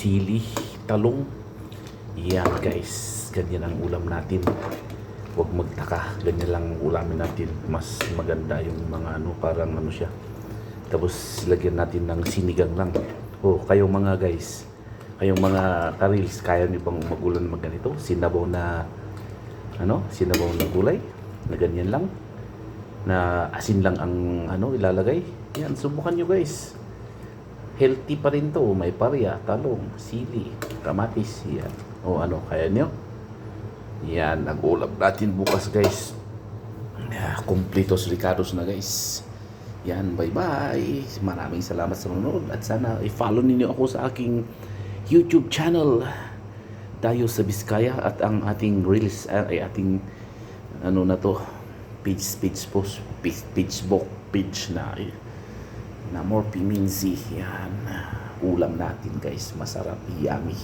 sili, talong. Yan guys, ganyan ang ulam natin. Huwag magtaka, ganyan lang ang ulamin natin. Mas maganda yung mga ano, parang ano siya. Tapos lagyan natin ng sinigang lang. Oh, kayong mga guys, kayong mga karils, kaya niyo bang magulan magganito? Sinabaw na ano, sinabaw na gulay na ganyan lang, na asin lang ang ano ilalagay. Yan, subukan nyo guys. Healthy pa rin to. May parya, talong, sili, kamatis. Yan. O ano, kaya nyo? Yan, ang ulam natin bukas guys. Completos Ricardos na guys. Yan, bye bye. Maraming salamat sa manonood. At sana i-follow ninyo ako sa aking YouTube channel, Dayo sa Biskaya. At ang ating reels, ay ating ano na to, page post, page na more piminsi. Yan, ulam natin guys, masarap, yummy.